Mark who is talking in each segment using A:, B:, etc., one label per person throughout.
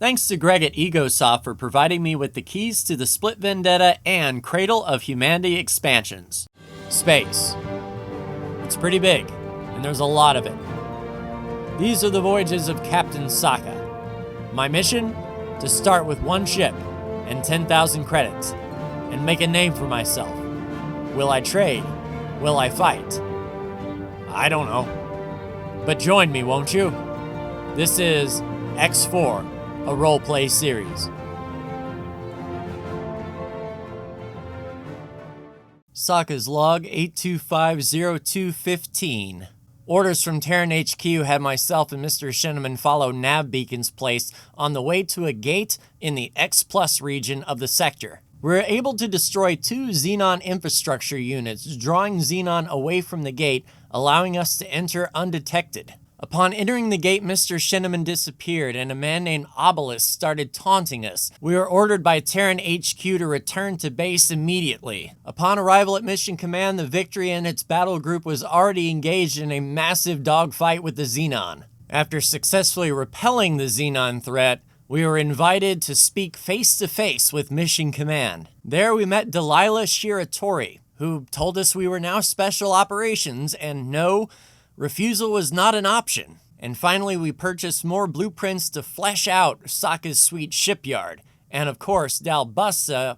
A: Thanks to Greg at Egosoft for providing me with the keys to the Split Vendetta and Cradle of Humanity expansions. Space. It's pretty big, and there's a lot of it. These are the voyages of Captain Sokka. My mission? To start with one ship and 10,000 credits, and make a name for myself. Will I trade? Will I fight? I don't know. But join me, won't you? This is X4, a roleplay series. Sokka's log 8250215. Orders from Terran HQ had myself and Mr. Shinneman follow nav beacons placed on the way to a gate in the X+ region of the sector. We were able to destroy 2 Xenon infrastructure units, drawing Xenon away from the gate, allowing us to enter undetected. Upon entering the gate, Mr. Shinneman disappeared, and a man named Obelisk started taunting us. We were ordered by Terran HQ to return to base immediately. Upon arrival at Mission Command, the Victory and its battle group was already engaged in a massive dogfight with the Xenon. After successfully repelling the Xenon threat, we were invited to speak face-to-face with Mission Command. There we met Delilah Shiratori, who told us we were now Special Operations, and no, refusal was not an option. And finally, we purchased more blueprints to flesh out Sokka's sweet shipyard. And of course, Dal Busta,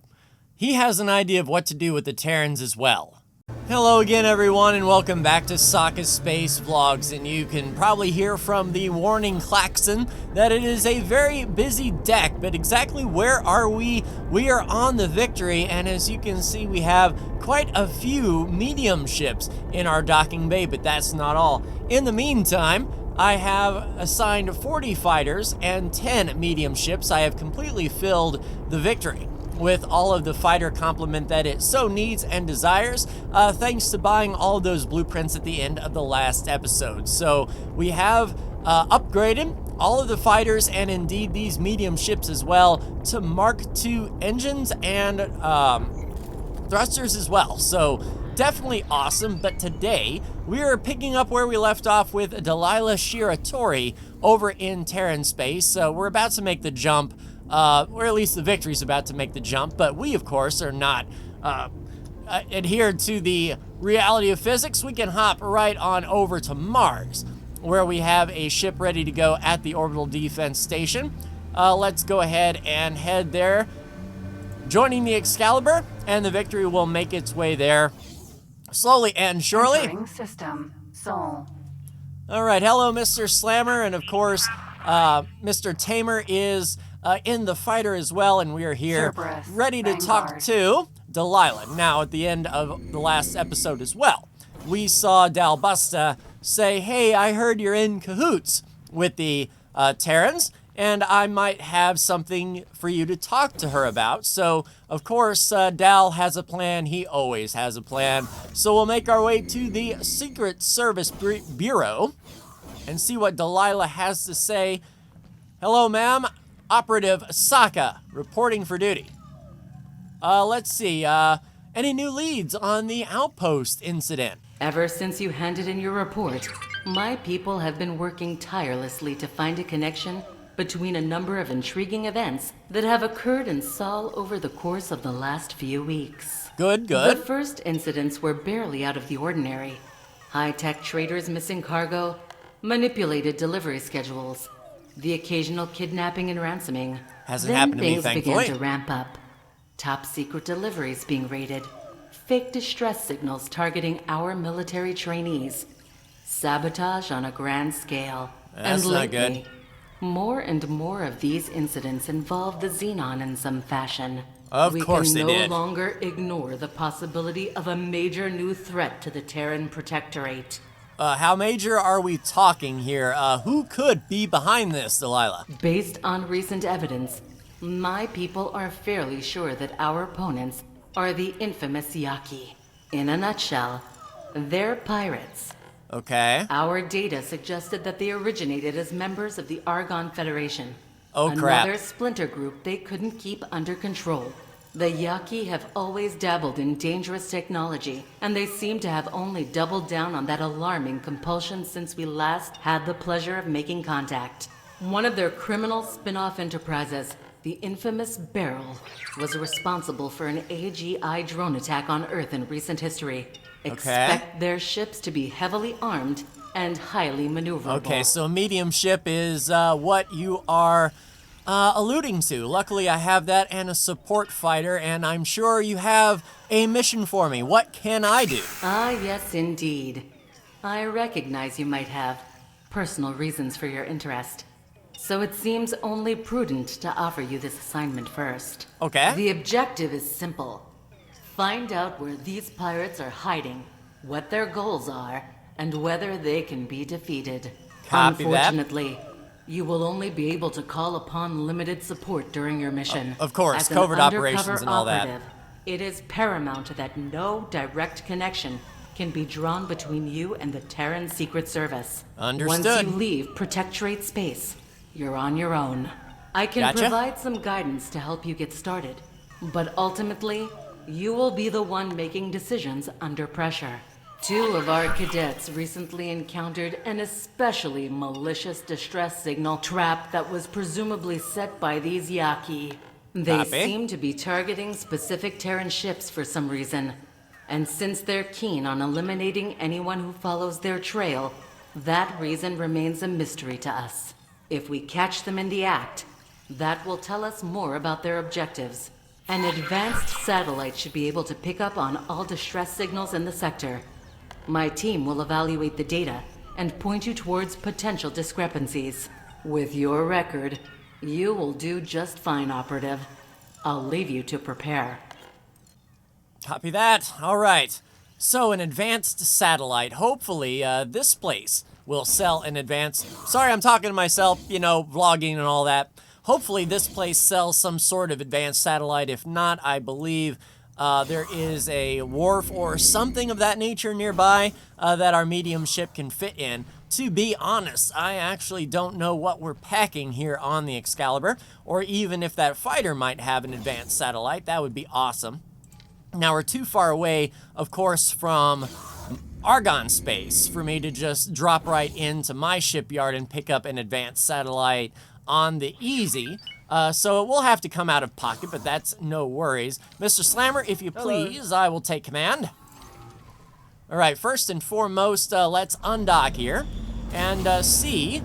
A: he has an idea of what to do with the Terrans as well. Hello again, everyone, and welcome back to Sokka's Space Vlogs. And you can probably hear from the warning klaxon that it is a very busy deck, but exactly where are we? We are on the Victory, and as you can see, we have quite a few medium ships in our docking bay, but that's not all. In the meantime, I have assigned 40 fighters and 10 medium ships. I have completely filled the Victory with all of the fighter complement that it so needs and desires, thanks to buying all of those blueprints at the end of the last episode. So we have upgraded all of the fighters and indeed these medium ships as well to Mark II engines and thrusters as well. So definitely awesome, but today we are picking up where we left off with Delilah Shiratori over in Terran space. So we're about to make the jump, or at least the Victory's about to make the jump, but we of course are not adhered to the reality of physics. We can hop right on over to Mars, where we have a ship ready to go at the Orbital Defense Station. Let's go ahead and head there, joining the Excalibur, and the Victory will make its way there slowly and surely.
B: Entering system, Sol.
A: All right, hello, Mr. Slammer, and of course, Mr. Tamer is in the fighter as well, and we are here
B: Cerberus,
A: ready to talk to Delilah. Now, at the end of the last episode as well, we saw Dal Busta say, hey, I heard you're in cahoots with the Terrans, and I might have something for you to talk to her about. So, of course, Dal has a plan. He always has a plan. So we'll make our way to the Secret Service Bureau and see what Delilah has to say. Hello, ma'am. Operative Sokka, reporting for duty. Let's see, any new leads on the outpost incident?
C: Ever since you handed in your report, my people have been working tirelessly to find a connection between a number of intriguing events that have occurred in Sol over the course of the last few weeks.
A: Good, good.
C: The first incidents were barely out of the ordinary. High-tech traders missing cargo, manipulated delivery schedules, the occasional kidnapping and ransoming.
A: Hasn't happened to me,
C: Then things
A: thankfully.
C: began to ramp up. Top secret deliveries being raided, fake distress signals targeting our military trainees, sabotage on a grand scale.
A: That's
C: and
A: not
C: lately,
A: good.
C: more and more of these incidents involve the Xenon in some fashion.
A: Of course they
C: We can
A: did.
C: no longer ignore the possibility of a major new threat to the Terran Protectorate.
A: How major are we talking here? Who could be behind this, Delilah?
C: Based on recent evidence, my people are fairly sure that our opponents are the infamous Yaki. In a nutshell, they're pirates.
A: Okay.
C: Our data suggested that they originated as members of the Argon Federation.
A: Oh, crap.
C: Another splinter group they couldn't keep under control. The Yaki have always dabbled in dangerous technology, and they seem to have only doubled down on that alarming compulsion since we last had the pleasure of making contact. One of their criminal spin-off enterprises, the infamous Barrel, was responsible for an AGI drone attack on Earth in recent history. Expect their ships to be heavily armed and highly maneuverable.
A: Okay, so a medium ship is what you are alluding to. Luckily, I have that and a support fighter, and I'm sure you have a mission for me. What can I do?
C: Ah, yes, indeed. I recognize you might have personal reasons for your interest. So it seems only prudent to offer you this assignment first.
A: Okay.
C: The objective is simple. Find out where these pirates are hiding, what their goals are, and whether they can be defeated.
A: Copy that.
C: Unfortunately, you will only be able to call upon limited support during your mission.
A: Of course,
C: As an
A: covert operations
C: undercover
A: and all that.
C: operative, it is paramount that no direct connection can be drawn between you and the Terran Secret Service.
A: Understood.
C: Once you leave Protectorate space, you're on your own. I can provide some guidance to help you get started, but ultimately, you will be the one making decisions under pressure. 2 of our cadets recently encountered an especially malicious distress signal trap that was presumably set by these Yaki. They seem to be targeting specific Terran ships for some reason, and since they're keen on eliminating anyone who follows their trail, that reason remains a mystery to us. If we catch them in the act, that will tell us more about their objectives. An advanced satellite should be able to pick up on all distress signals in the sector. My team will evaluate the data and point you towards potential discrepancies. With your record, you will do just fine, Operative. I'll leave you to prepare.
A: Copy that. All right. So an advanced satellite. Hopefully, this place will sell an advanced... Sorry, I'm talking to myself, you know, vlogging and all that. Hopefully this place sells some sort of advanced satellite. If not, I believe there is a wharf or something of that nature nearby that our medium ship can fit in. To be honest, I actually don't know what we're packing here on the Excalibur, or even if that fighter might have an advanced satellite. That would be awesome. Now, we're too far away, of course, from Argon space for me to just drop right into my shipyard and pick up an advanced satellite on the easy. So it will have to come out of pocket, but that's no worries. Mr. Slammer, if you please, I will take command. All right, first and foremost, let's undock here and see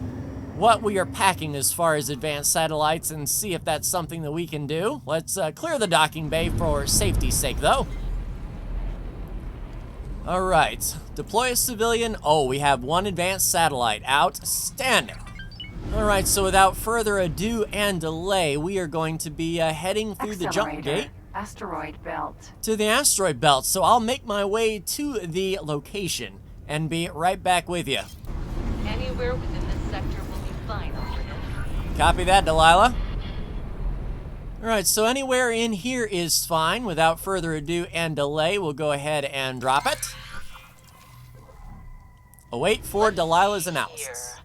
A: what we are packing as far as advanced satellites and see if that's something that we can do. Let's clear the docking bay for safety's sake, though. All right, deploy a civilian. Oh, we have 1 advanced satellite. Outstanding. All right, so without further ado and delay, we are going to be heading through the jump gate.
B: Asteroid belt.
A: To the asteroid belt, so I'll make my way to the location and be right back with you.
C: Anywhere within this sector will be fine, Operative.
A: Copy that, Delilah. All right, so anywhere in here is fine. Without further ado and delay, we'll go ahead and drop it. Await for Delilah's analysis.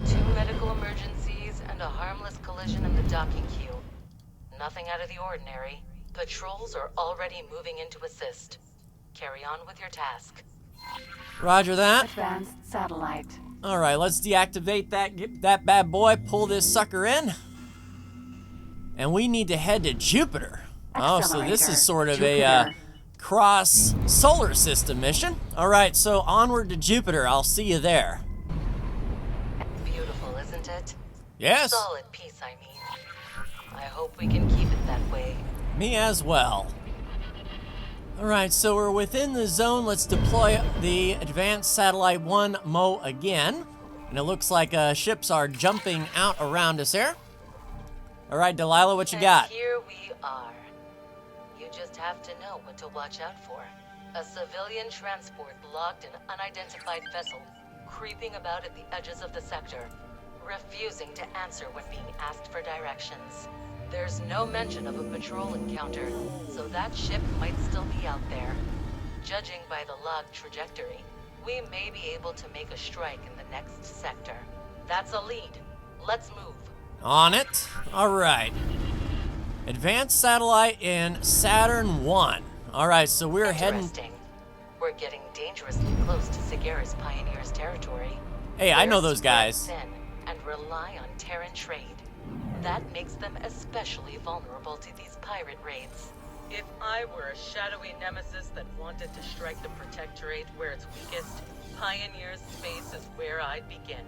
C: 2 medical emergencies and a harmless collision in the docking queue. Nothing out of the ordinary. Patrols are already moving in to assist. Carry on with your task.
A: Roger that.
B: Advanced satellite.
A: All right, let's deactivate that, get that bad boy, pull this sucker in. And we need to head to Jupiter. Oh, so this is sort of a cross solar system mission. All right, so onward to Jupiter. I'll see you there.
C: Beautiful, isn't it?
A: Yes.
C: Solid piece, I mean. I hope we can keep it that way.
A: Me as well. All right, so we're within the zone. Let's deploy the Advanced Satellite 1 Mo again. And it looks like ships are jumping out around us here. All right, Delilah, what you got?
C: And here we are. You just have to know what to watch out for. A civilian transport logged an unidentified vessel creeping about at the edges of the sector, refusing to answer when being asked for directions. There's no mention of a patrol encounter, so that ship might still be out there. Judging by the log trajectory, we may be able to make a strike in the next sector. That's a lead. Let's move.
A: On it. All right. Advanced satellite in Saturn 1. All right, so we're heading...
C: Interesting. We're getting dangerously close to Sagara's Pioneers territory.
A: Hey, I know those guys.
C: Thin, and rely on Terran trade. That makes them especially vulnerable to these pirate raids. If I were a shadowy nemesis that wanted to strike the Protectorate where it's weakest, Pioneer's space is where I'd begin.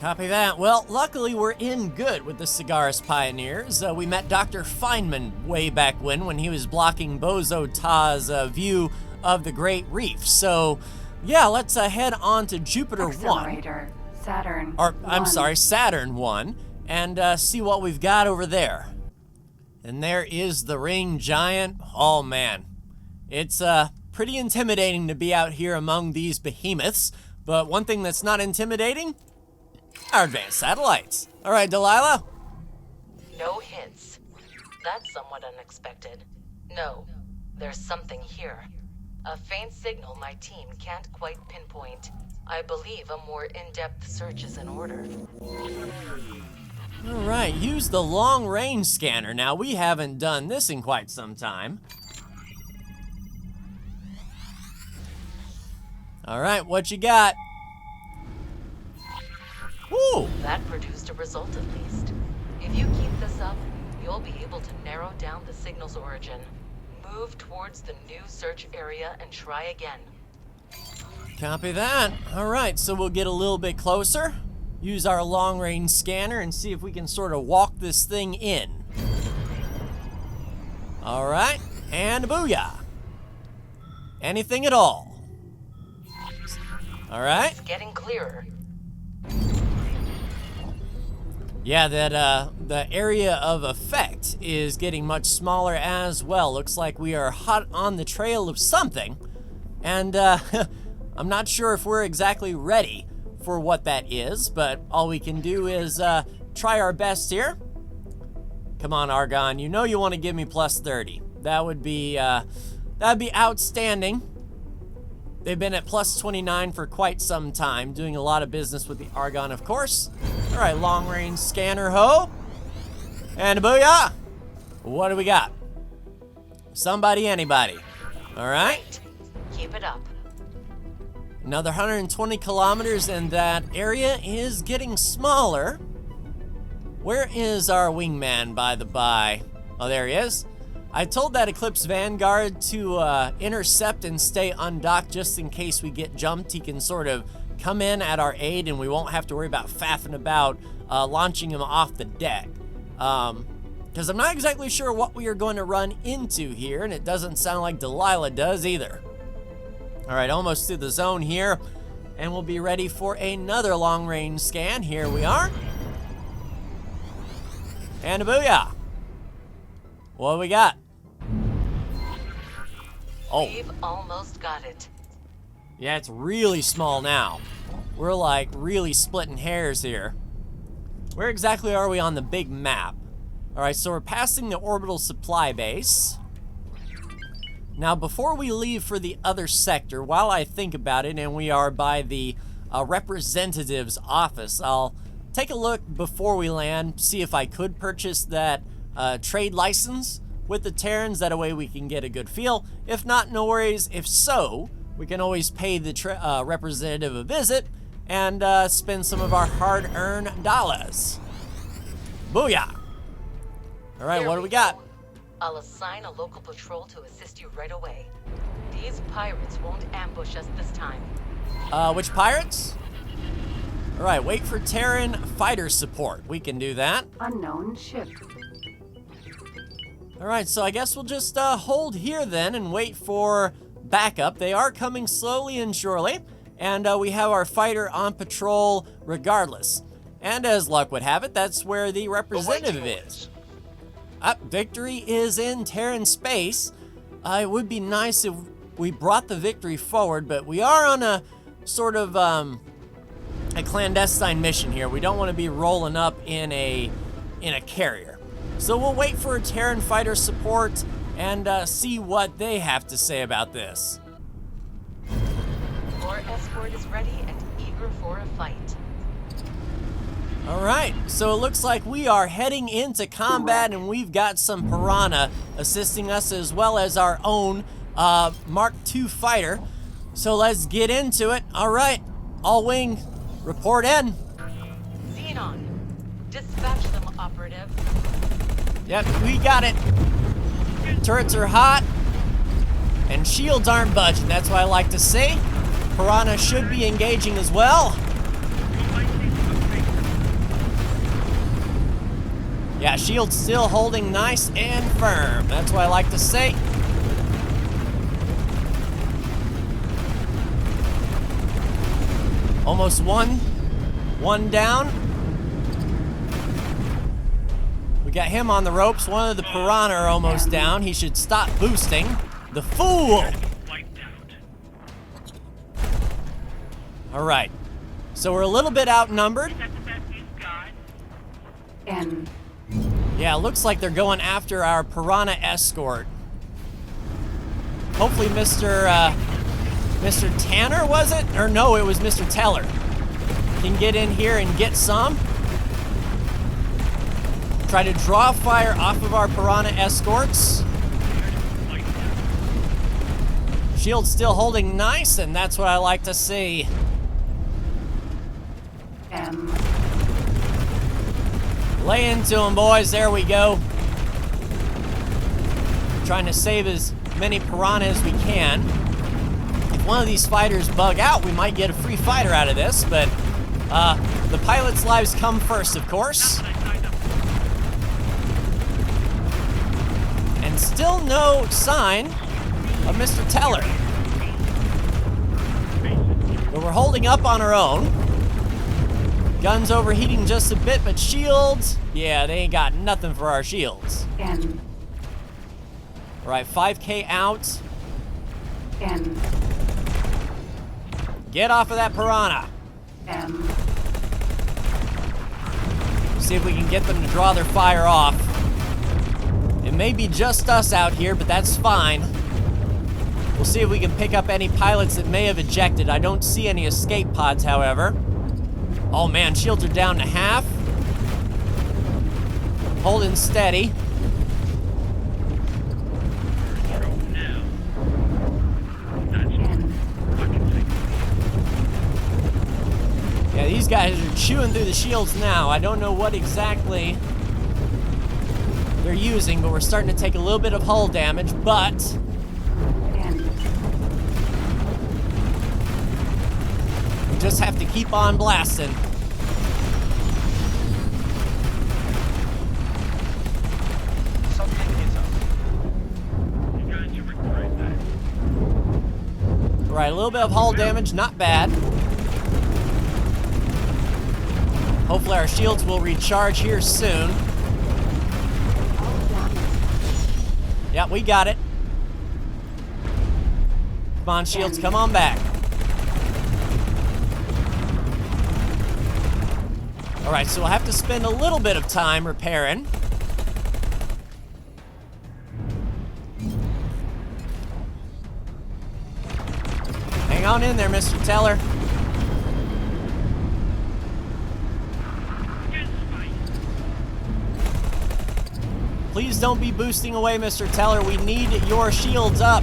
A: Copy that. Well, luckily we're in good with the Cigaris Pioneers. We met Dr. Feynman way back when he was blocking Bozo Ta's view of the Great Reef. So, yeah, let's head on to Jupiter 1.
B: Accelerator. Saturn.
A: Or, I'm
B: 1.
A: sorry, Saturn 1. And see what we've got over there. And there is the ring giant. Oh, man. It's pretty intimidating to be out here among these behemoths. But one thing that's not intimidating, our advanced satellites. All right, Delilah.
C: No hits. That's somewhat unexpected. No, there's something here. A faint signal my team can't quite pinpoint. I believe a more in-depth search is in order.
A: All right, use the long-range scanner. Now, we haven't done this in quite some time. All right, what you got? Woo!
C: That produced a result at least. If you keep this up, you'll be able to narrow down the signal's origin. Move towards the new search area and try again.
A: Copy that. All right, so we'll get a little bit closer, use our long-range scanner, and see if we can sort of walk this thing in. All right, and booyah. Anything at all. All right.
C: It's getting clearer.
A: Yeah, that the area of effect is getting much smaller as well. Looks like we are hot on the trail of something. And I'm not sure if we're exactly ready for what that is, but all we can do is try our best here. Come on, Argon, you know you want to give me plus 30. That'd be outstanding. They've been at plus 29 for quite some time, doing a lot of business with the Argon, of course. All right, long-range scanner, ho. And booyah. What do we got? Somebody, anybody. All right.
C: Keep it up.
A: Another 120 kilometers, and that area is getting smaller. Where is our wingman, by the by? Oh, there he is. I told that Eclipse Vanguard to intercept and stay undocked just in case we get jumped. He can sort of come in at our aid and we won't have to worry about faffing about launching him off the deck. Because I'm not exactly sure what we are going to run into here, and it doesn't sound like Delilah does either. All right, almost through the zone here, and we'll be ready for another long-range scan. Here we are. And a booyah. What do we got? Oh.
C: We've almost got it.
A: Yeah, it's really small now. We're like really splitting hairs here. Where exactly are we on the big map? All right, so we're passing the orbital supply base. Now, before we leave for the other sector, while I think about it, and we are by the representative's office, I'll take a look before we land, see if I could purchase that trade license with the Terrans. That way we can get a good feel. If not, no worries. If so, we can always pay the representative a visit and spend some of our hard-earned dollars. Booyah! All right, what do we got?
C: I'll assign a local patrol to assist you right away. These pirates won't ambush us this time.
A: Which pirates? All right, wait for Terran fighter support. We can do that.
B: Unknown ship.
A: All right, so I guess we'll just hold here then and wait for backup. They are coming slowly and surely, and we have our fighter on patrol regardless. And as luck would have it, that's where the representative is. Victory is in Terran space. It would be nice if we brought the victory forward, but we are on a sort of a clandestine mission here. We don't want to be rolling up in a carrier. So we'll wait for a Terran fighter support and see what they have to say about this.
C: Our escort is ready and eager for a fight.
A: All right, so it looks like we are heading into combat, and we've got some Piranha assisting us as well as our own Mark II fighter. So let's get into it. All right, all wing Report in.
C: Xenon, dispatch them, operative.
A: Yep, we got it. Turrets are hot, and shields aren't budging. That's what I like to see. Piranha should be engaging as well. Yeah, shield's still holding nice and firm. That's what I like to see. Almost one down. We got him on the ropes. One of the Piranha are almost down. He should stop boosting. The fool! All right. So we're a little bit outnumbered.
B: N.
A: Yeah, it looks like they're going after our Piranha escort. Hopefully Mr. Tanner, was it? Or no, it was Mr. Teller. Can get in here and get some. Try to draw fire off of our Piranha escorts. Shield's still holding nice, and that's what I like to see.
B: M.
A: Lay into him, boys. There we go. Trying to save as many Piranha as we can. If one of these fighters bug out, we might get a free fighter out of this, but the pilots' lives come first, of course. And still no sign of Mr. Teller. But we're holding up on our own. Guns overheating just a bit, but shields, yeah, they ain't got nothing for our shields.
B: N.
A: All right, 5K out.
B: N.
A: Get off of that Piranha.
B: M.
A: See if we can get them to draw their fire off. It may be just us out here, but that's fine. We'll see if we can pick up any pilots that may have ejected. I don't see any escape pods, however. Oh man, shields are down to half. Holding steady. Yeah, these guys are chewing through the shields now. I don't know what exactly they're using, but we're starting to take a little bit of hull damage, but
B: N.
A: we just have to keep on blasting. All right, a little bit of hull damage, not bad. Hopefully our shields will recharge here soon. Yep, we got it. Come on, shields, come on back. All right, so we'll have to spend a little bit of time repairing. Hang on in there, Mr. Teller. Please don't be boosting away, Mr. Teller. We need your shields up.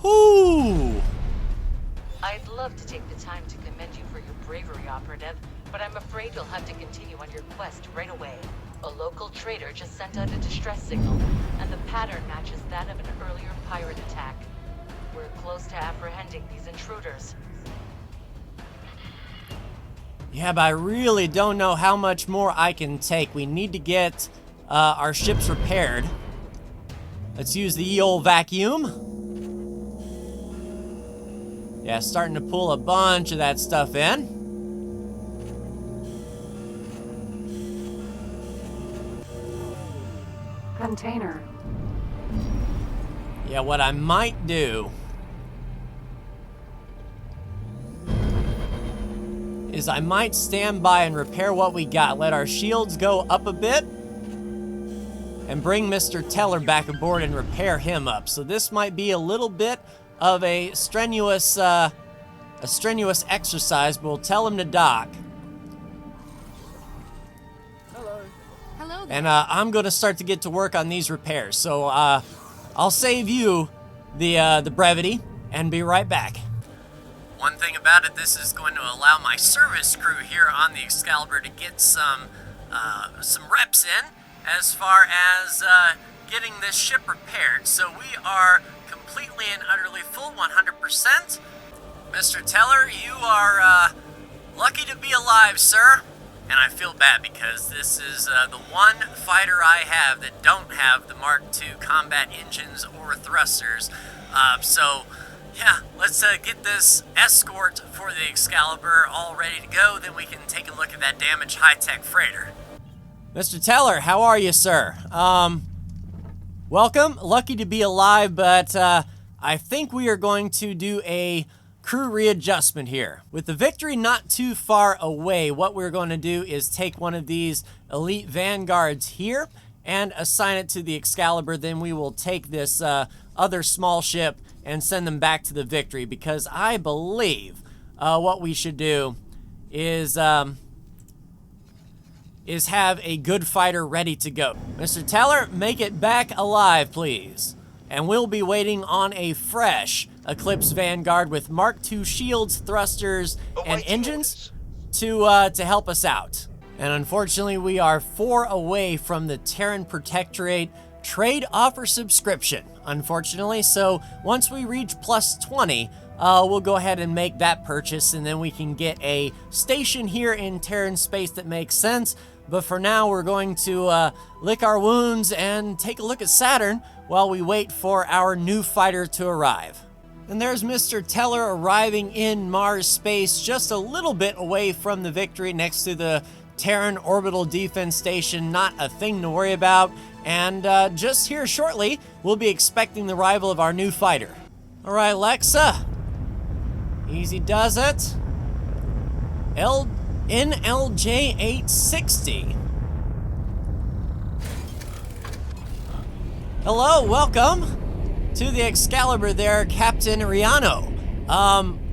A: Whoo!
C: I'd love to take the time to commend you for your bravery, operative, but I'm afraid you'll have to continue on your quest right away. A local trader just sent out a distress signal, and the pattern matches that of an earlier pirate attack. We're close to apprehending these intruders.
A: Yeah, but I really don't know how much more I can take. We need to get our ships repaired. Let's use the old vacuum. Yeah, starting to pull a bunch of that stuff in.
B: Container.
A: Yeah, what I might do is I might stand by and repair what we got. Let our shields go up a bit and bring Mr. Teller back aboard and repair him up. So this might be a little bit of a strenuous exercise, but we'll tell him to dock.
D: Hello there.
A: and I'm going to start to get to work on these repairs. So I'll save you the brevity and be right back. One thing about it, this is going to allow my service crew here on the Excalibur to get some reps in as far as getting this ship repaired. So we are completely and utterly full, 100%. Mr. Teller, you are lucky to be alive, sir. And I feel bad because this is the one fighter I have that don't have the Mark II combat engines or thrusters. So, yeah, let's get this escort for the Excalibur all ready to go. Then we can take a look at that damaged high-tech freighter. Mr. Teller, how are you, sir? Welcome. Lucky to be alive, but I think we are going to do a crew readjustment here. With the Victory not too far away, what we're going to do is take one of these elite vanguards here and assign it to the Excalibur. Then we will take this other small ship and send them back to the Victory, because I believe what we should do is have a good fighter ready to go. Mr. Teller, make it back alive, please. And we'll be waiting on a fresh Eclipse Vanguard with Mark II shields, thrusters, and engines to help us out. And unfortunately, we are 4 away from the Terran Protectorate trade offer subscription, unfortunately. So once we reach plus 20, we'll go ahead and make that purchase, and then we can get a station here in Terran space that makes sense. But for now, we're going to lick our wounds and take a look at Saturn while we wait for our new fighter to arrive. And there's Mr. Teller arriving in Mars space, just a little bit away from the Victory, next to the Terran Orbital Defense Station. Not a thing to worry about. And just here shortly, we'll be expecting the arrival of our new fighter. All right, Alexa. Easy does it. NLJ 860. Hello, welcome to the Excalibur there, Captain Riano.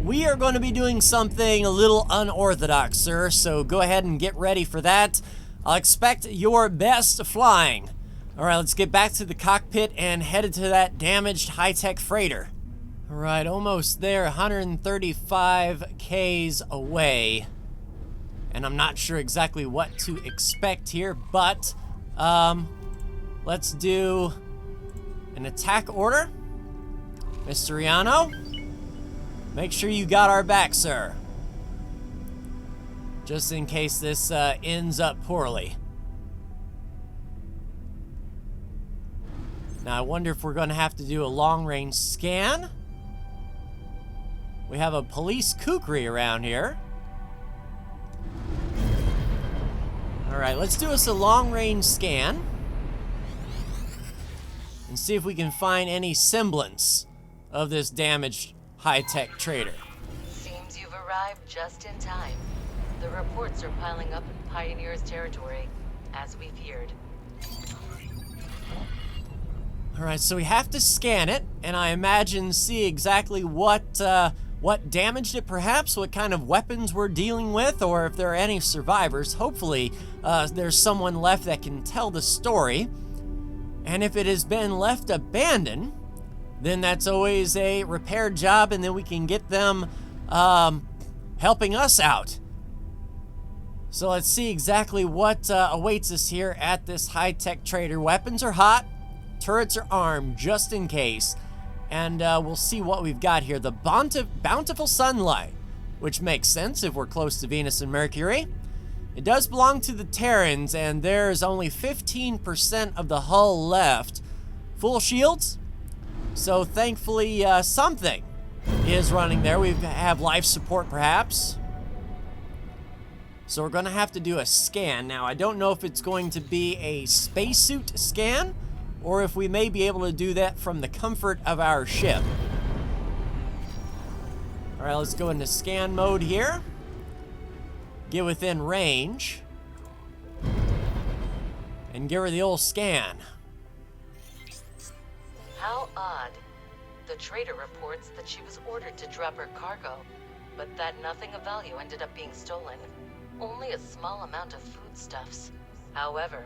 A: We are going to be doing something a little unorthodox, sir, so go ahead and get ready for that. I'll expect your best flying. All right, let's get back to the cockpit and headed to that damaged high-tech freighter. All right, almost there, 135 Ks away. And I'm not sure exactly what to expect here, but let's do an attack order. Mr. Riano, make sure you got our back, sir. Just in case this ends up poorly. Now, I wonder if we're going to have to do a long-range scan. We have a police kukri around here. All right, let's do us a long-range scan and see if we can find any semblance of this damaged high-tech trader.
C: Seems you've arrived just in time. The reports are piling up in Pioneer's territory, as we feared.
A: All right, so we have to scan it, and I imagine see exactly what damaged it, perhaps, what kind of weapons we're dealing with, or if there are any survivors. Hopefully, there's someone left that can tell the story. And if it has been left abandoned, then that's always a repair job, and then we can get them helping us out. So let's see exactly what awaits us here at this high-tech trader. Weapons are hot, turrets are armed, just in case. And we'll see what we've got here. The bountiful sunlight, which makes sense if we're close to Venus and Mercury. It does belong to the Terrans, and there's only 15% of the hull left. Full shields, so thankfully something is running there. We have life support, perhaps. So we're going to have to do a scan. Now, I don't know if it's going to be a spacesuit scan, or if we may be able to do that from the comfort of our ship. All right, let's go into scan mode here. Get within range. And give her the old scan.
C: How odd. The trader reports that she was ordered to drop her cargo, but that nothing of value ended up being stolen. Only a small amount of foodstuffs. However,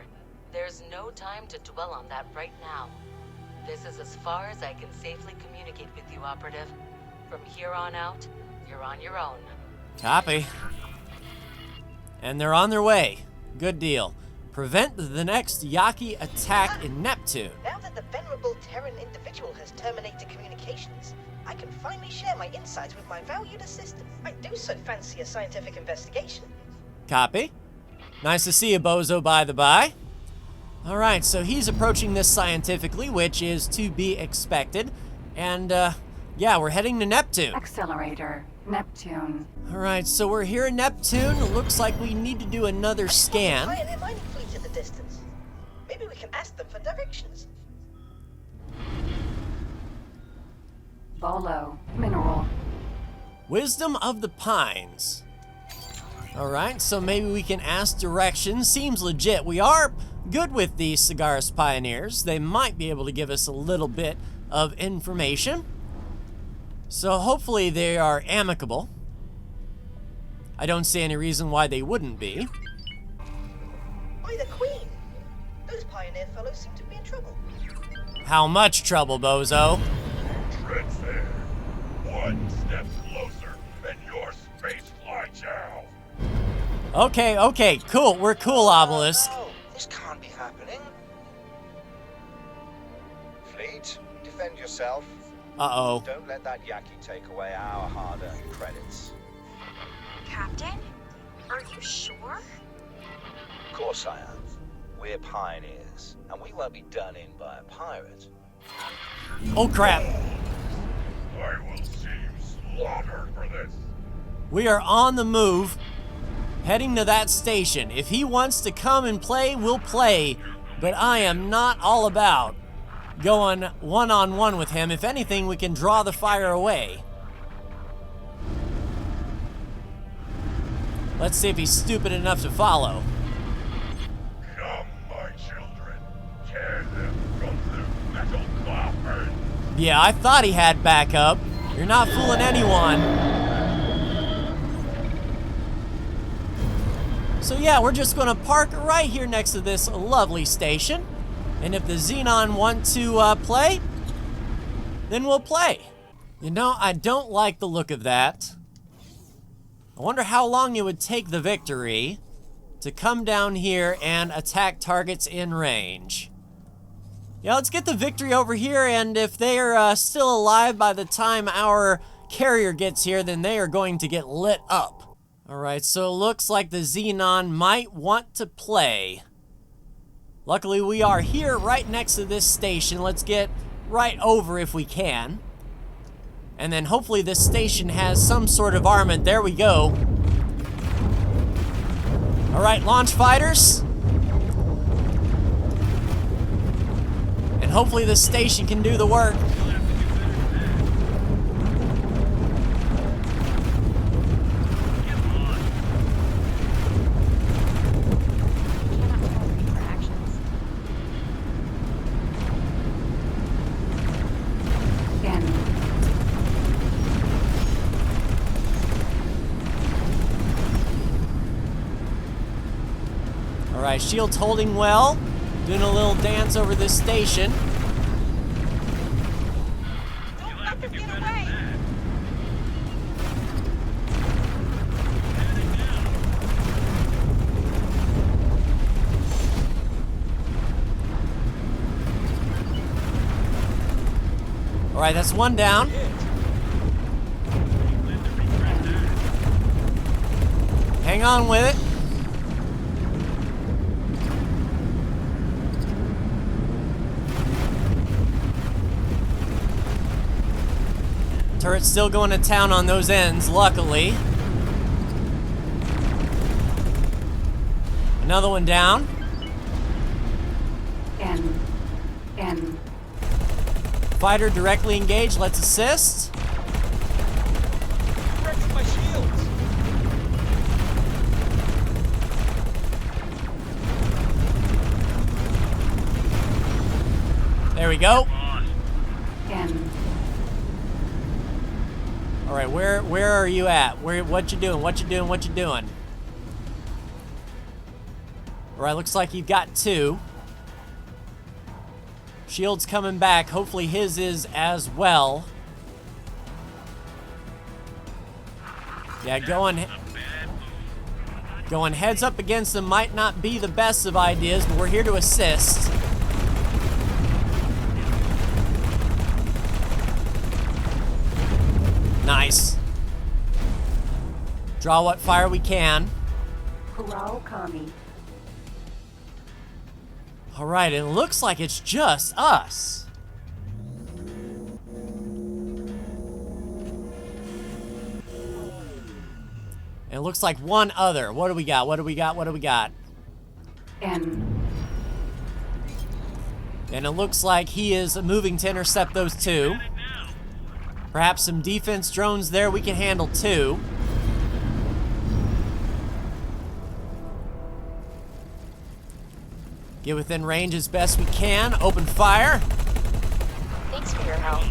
C: There's no time to dwell on that right now. This is as far as I can safely communicate with you, Operative. From here on out, you're on your own.
A: Copy. And they're on their way. Good deal. Prevent the next Yaki attack in Neptune.
D: Now that the venerable Terran individual has terminated communications, I can finally share my insights with my valued assistant. I do so fancy a scientific investigation.
A: Copy. Nice to see you, Bozo, by the by. All right, so he's approaching this scientifically, which is to be expected. And, yeah, we're heading to Neptune.
B: Accelerator. Neptune.
A: All right, so we're here in Neptune. It looks like we need to do another scan.
D: Pioneer mining fleet in the distance. Maybe we can ask them for directions.
B: Bolo. Mineral.
A: Wisdom of the Pines. All right, so maybe we can ask directions. Seems legit. We are good with these Cigaris Pioneers. They might be able to give us a little bit of information. So hopefully they are amicable. I don't see any reason why they wouldn't be.
D: By the Queen! Those Pioneer fellows seem to be in trouble.
A: How much trouble, Bozo?
E: Tread fair. One step closer, and your space fly chow.
A: Okay, cool. We're cool, Obelisk.
F: Oh, this can't be happening. Fleet, defend yourself.
A: Uh-oh.
F: Don't let that Yaki take away our hard-earned credits.
G: Captain? Are you sure?
F: Of course I am. We're pioneers, and we won't be done in by a pirate.
A: Oh, crap.
E: I will see you slaughtered for this.
A: We are on the move, heading to that station. If he wants to come and play, we'll play. But I am not all about going one-on-one with him. If anything, we can draw the fire away. Let's see if he's stupid enough to follow.
E: Come, my children. Tear them from their metal coffin.
A: Yeah, I thought he had backup. You're not fooling anyone. So yeah, we're just gonna park right here next to this lovely station. And if the Xenon want to play, then we'll play. You know, I don't like the look of that. I wonder how long it would take the Victory to come down here and attack targets in range. Yeah, let's get the Victory over here, and if they are still alive by the time our carrier gets here, then they are going to get lit up. All right, so it looks like the Xenon might want to play. Luckily, we are here right next to this station. Let's get right over if we can. And then hopefully this station has some sort of armament. There we go. All right, launch fighters. And hopefully this station can do the work. All right, shield's holding well. Doing a little dance over this station.
G: Don't let them get away!
A: All right, that's one down. Hang on with it. Turret's still going to town on those ends, luckily. Another one down.
B: N.
A: Fighter directly engaged, let's assist.
F: Wrecking my shields!
A: There we go.
B: N.
A: All right, where are you at? What you doing? What you doing? What you doing? All right, looks like you've got two. Shield's coming back. Hopefully his is as well. Yeah, going heads up against them might not be the best of ideas, but we're here to assist. Nice. Draw what fire we can.
B: Corral Kami.
A: All right, it looks like it's just us. It looks like one other. What do we got? What do we got? What do we got?
B: And
A: it looks like he is moving to intercept those two. Perhaps some defense drones there. We can handle two. Get within range as best we can. Open fire.
G: Thanks for your help.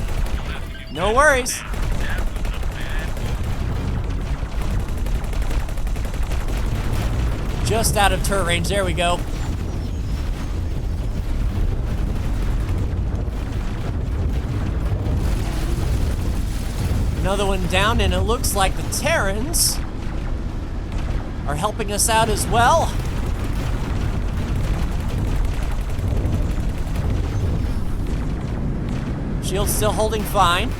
A: No worries. Just out of turret range. There we go. Another one down, and it looks like the Terrans are helping us out as well. Shield's still holding fine.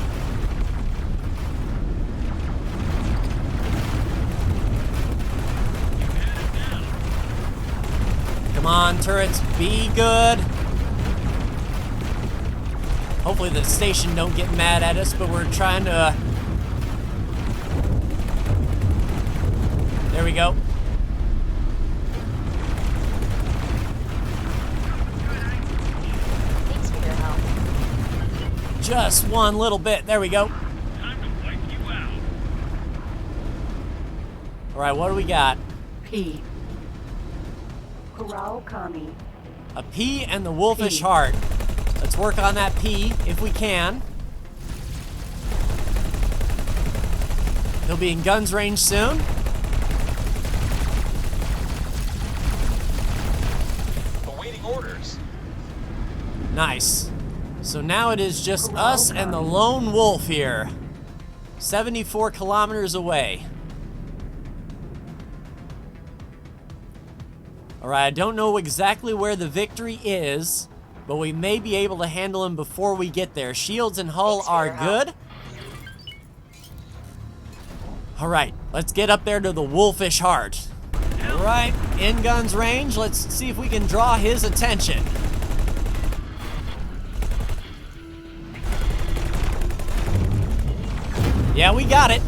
A: Come on, turrets, be good. Hopefully the station don't get mad at us, but we're trying to... There we go.
G: Thanks for your help.
A: Just one little bit. There we go. All right, what do we got?
B: P. Corral Kami.
A: A P and the Wolfish
B: P.
A: Heart. Let's work on that P if we can. He'll be in guns range soon.
F: Awaiting orders.
A: Nice. So now it is just us and the lone wolf here. 74 kilometers away. All right, I don't know exactly where the victory is, but we may be able to handle him before we get there. Shields and hull are good. All right, let's get up there to the Wolfish Heart. All right, in guns range. Let's see if we can draw his attention. Yeah, we got it.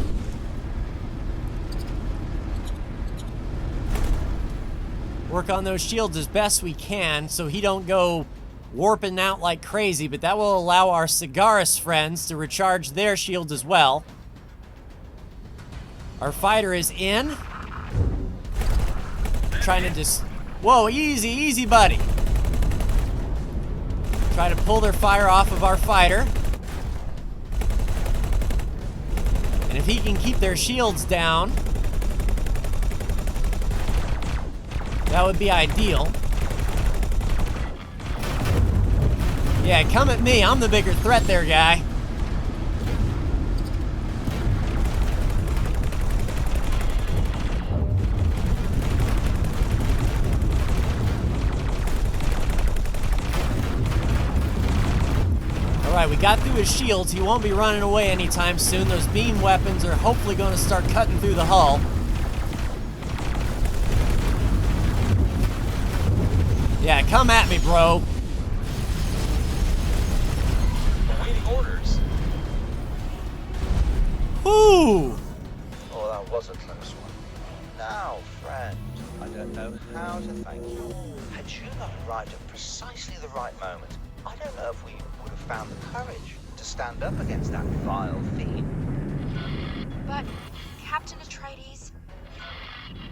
A: Work on those shields as best we can so he don't go warping out like crazy, but that will allow our Cigaris friends to recharge their shields as well. Our fighter is in. Trying to just... Whoa, easy, easy, buddy. Try to pull their fire off of our fighter. And if he can keep their shields down, that would be ideal. Yeah, come at me. I'm the bigger threat there, guy. Alright, we got through his shields. He won't be running away anytime soon. Those beam weapons are hopefully going to start cutting through the hull. Yeah, come at me, bro.
F: Awaiting orders.
A: Ooh!
F: Oh, that was a close one. Now, friend, I don't know how to thank you. Had you not arrived at precisely the right moment, I don't know if we would have found the courage to stand up against that vile fiend.
G: But, Captain Atreides,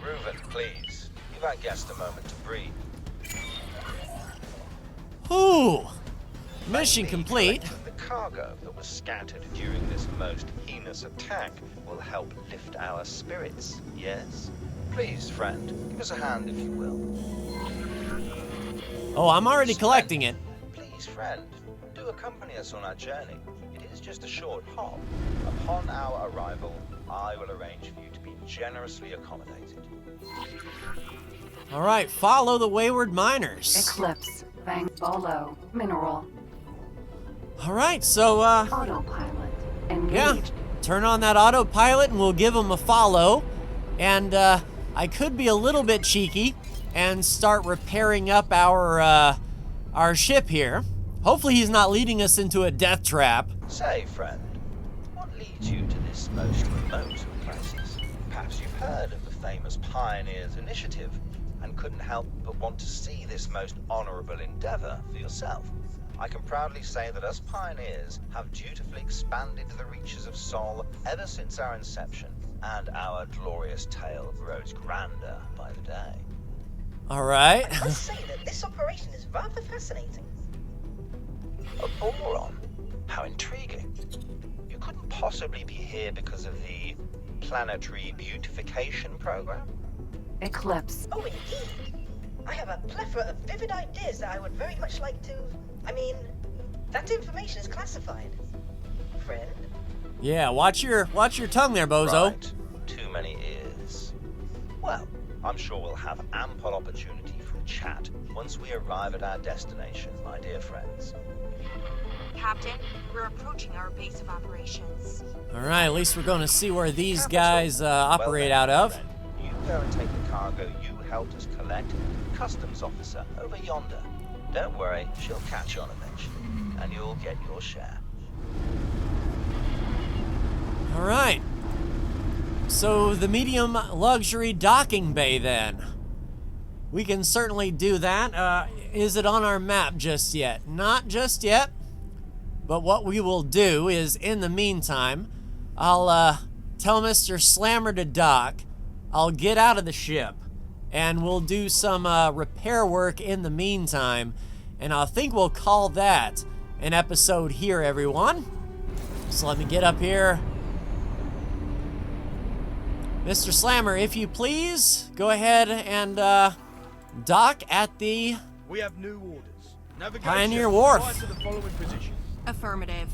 F: Reuven, please, give our guest a moment to breathe.
A: Ooh! Mission
F: Maybe
A: complete.
F: collecting the cargo that was scattered during this most heinous attack will help lift our spirits, yes? Please, friend, give us a hand if you will.
A: Oh, I'm already collecting it.
F: Please Please, friend, do accompany us on our journey. It is just a short hop. Upon our arrival, I will arrange for you to be generously accommodated.
A: All right, follow the wayward miners.
B: Eclipse. Bang Bolo. Mineral.
A: All right, so,
B: Autopilot. Engaged.
A: yeah, turn on that autopilot and we'll give him a follow. And, I could be a little bit cheeky and start repairing up our ship here. Hopefully he's not leading us into a death trap.
F: Say, friend, what leads you to this most remote of places? Perhaps you've heard of the famous Pioneers Initiative and couldn't help but want to see this most honorable endeavor for yourself. I can proudly say that us pioneers have dutifully expanded the reaches of Sol ever since our inception, and our glorious tale grows grander by the day.
A: All right.
D: I must say that this operation is rather fascinating.
F: A boron? How intriguing. You couldn't possibly be here because of the planetary beautification program?
B: Eclipse.
D: Oh, indeed. I have a plethora of vivid ideas that I would very much like to... I mean, that information is classified. Friend?
A: Yeah, watch your tongue there, bozo.
F: Right. Too many ears. Well, I'm sure we'll have ample opportunity for a chat once we arrive at our destination, my dear friends.
G: Captain, we're approaching our base of operations.
A: All right, at least we're going to see where these
F: Capital.
A: guys operate
F: Well
A: out
F: then,
A: of.
F: friend, you go and take the cargo you helped us collect to the customs officer over yonder. Don't worry, she'll catch on eventually, and you'll get your share.
A: All right. So the medium luxury docking bay then. We can certainly do that. Is it on our map just yet? Not just yet. But what we will do is, in the meantime, I'll tell Mr. Slammer to dock. I'll get out of the ship, and we'll do some repair work in the meantime. And I think we'll call that an episode here, everyone. So let me get up here. Mr. Slammer, if you please, go ahead and dock at the
H: We have new orders. Navigation.
A: Pioneer Wharf.
H: Fly to the following position.
G: Affirmative.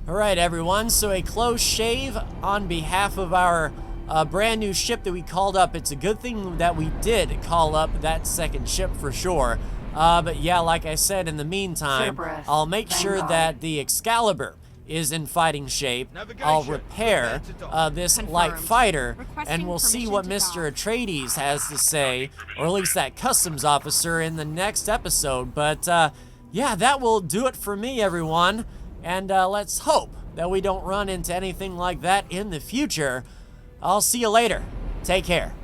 A: All right, everyone. So a close shave on behalf of our brand new ship that we called up. It's a good thing that we did call up that second ship for sure. But yeah, like I said, in the meantime,
B: Cerberus,
A: I'll make sure
B: Vanguard.
A: that the Excalibur is in fighting shape.
H: Navigation,
A: I'll repair
H: prepare to dock.
A: this
G: Confirmed.
A: light fighter,
G: Requesting
A: and we'll see
G: permission
A: what
G: to
A: Mr.
G: dock.
A: Atreides has to say, or at least that customs officer in the next episode. But yeah, that will do it for me, everyone. And let's hope that we don't run into anything like that in the future. I'll see you later. Take care.